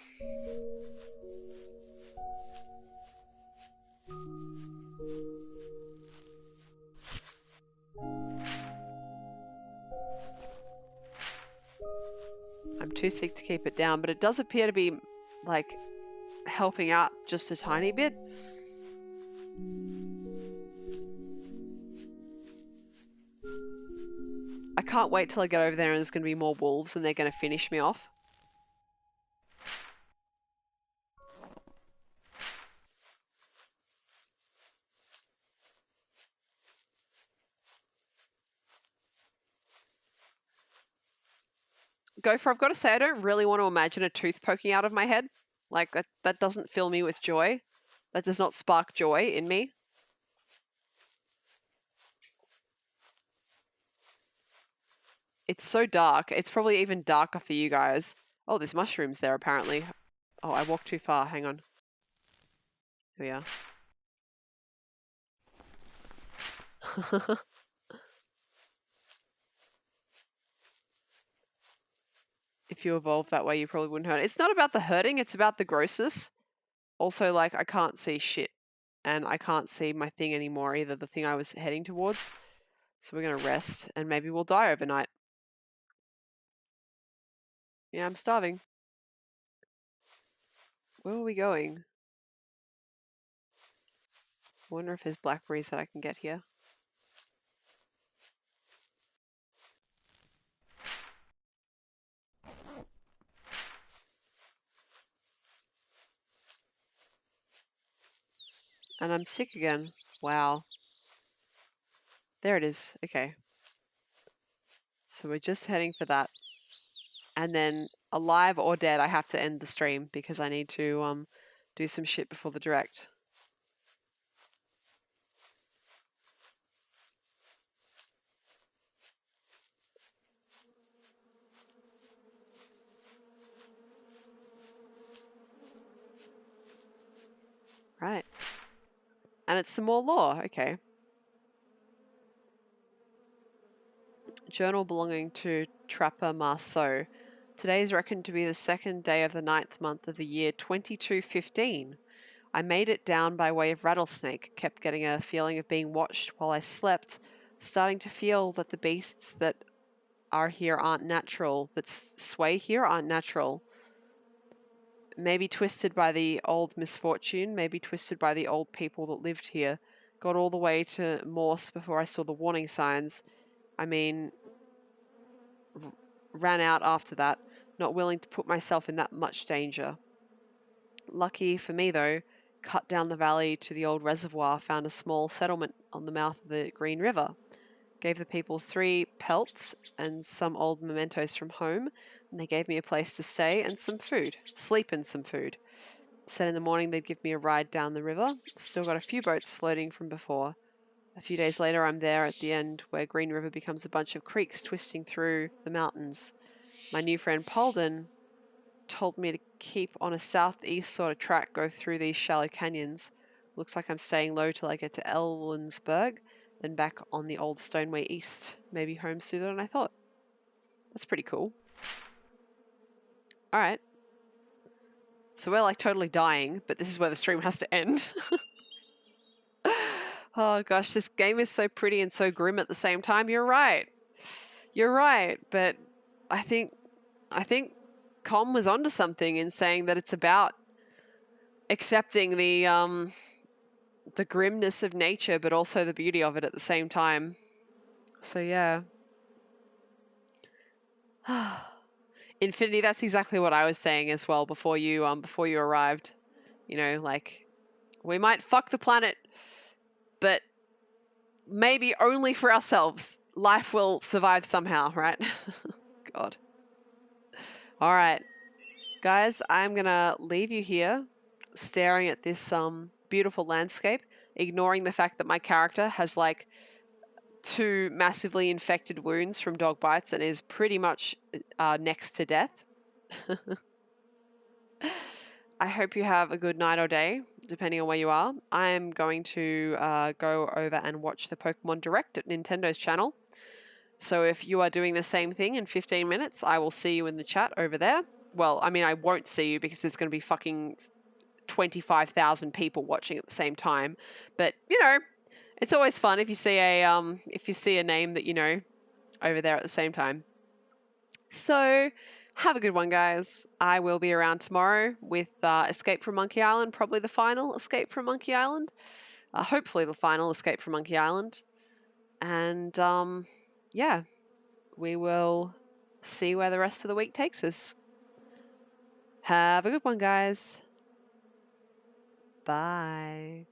I'm too sick to keep it down, but it does appear to be, like, helping out just a tiny bit. I can't wait till I get over there and there's going to be more wolves and they're going to finish me off. Gopher, I've got to say, I don't really want to imagine a tooth poking out of my head. Like, that doesn't fill me with joy. That does not spark joy in me. It's so dark. It's probably even darker for you guys. Oh, there's mushrooms there, apparently. Oh, I walked too far. Hang on. Here we are. if you evolve that way, you probably wouldn't hurt. It's not about the hurting, it's about the grossness. Also, like, I can't see shit. And I can't see my thing anymore either, the thing I was heading towards. So we're going to rest, and maybe we'll die overnight. Yeah, I'm starving. Where are we going? I wonder if there's blackberries that I can get here. And I'm sick again. Wow. There it is. Okay. So we're just heading for that. And then, alive or dead, I have to end the stream because I need to do some shit before the direct. Right. And it's some more lore. Okay. Journal belonging to Trapper Marceau. Today is reckoned to be the 2nd day of the 9th month of the year 2215. I made it down by way of Rattlesnake, kept getting a feeling of being watched while I slept, starting to feel that the beasts that are here aren't natural, that sway here aren't natural. Maybe twisted by the old misfortune, maybe twisted by the old people that lived here. Got all the way to Morse before I saw the warning signs. I mean, ran out after that, not willing to put myself in that much danger. Lucky for me, though, cut down the valley to the old reservoir, found a small settlement on the mouth of the Green River. Gave the people 3 pelts and some old mementos from home, and they gave me a place to stay and some food. Sleep and some food. Said in the morning they'd give me a ride down the river. Still got a few boats floating from before. A few days later, I'm there at the end where Green River becomes a bunch of creeks twisting through the mountains. My new friend Polden told me to keep on a southeast sort of track, go through these shallow canyons. Looks like I'm staying low till I get to Ellensburg, then back on the old Stoneway East. Maybe home sooner than I thought. That's pretty cool. Alright. So we're like totally dying, but this is where the stream has to end. Oh gosh, this game is so pretty and so grim at the same time. You're right. You're right, but I think Com was onto something in saying that it's about accepting the grimness of nature, but also the beauty of it at the same time. So yeah. Infinity, that's exactly what I was saying as well before you arrived. You know, like, we might fuck the planet, but maybe only for ourselves. Life will survive somehow, right? God. All right. Guys, I'm going to leave you here staring at this beautiful landscape, ignoring the fact that my character has like 2 massively infected wounds from dog bites and is pretty much next to death. I hope you have a good night or day, depending on where you are. I am going to go over and watch the Pokemon Direct at Nintendo's channel. So if you are doing the same thing in 15 minutes, I will see you in the chat over there. Well, I mean, I won't see you because there's going to be fucking 25,000 people watching at the same time. But, you know, it's always fun if you see a name that you know over there at the same time. So have a good one, guys. I will be around tomorrow with Escape from Monkey Island, probably the final Escape from Monkey Island. Hopefully the final Escape from Monkey Island. And yeah, we will see where the rest of the week takes us. Have a good one, guys. Bye.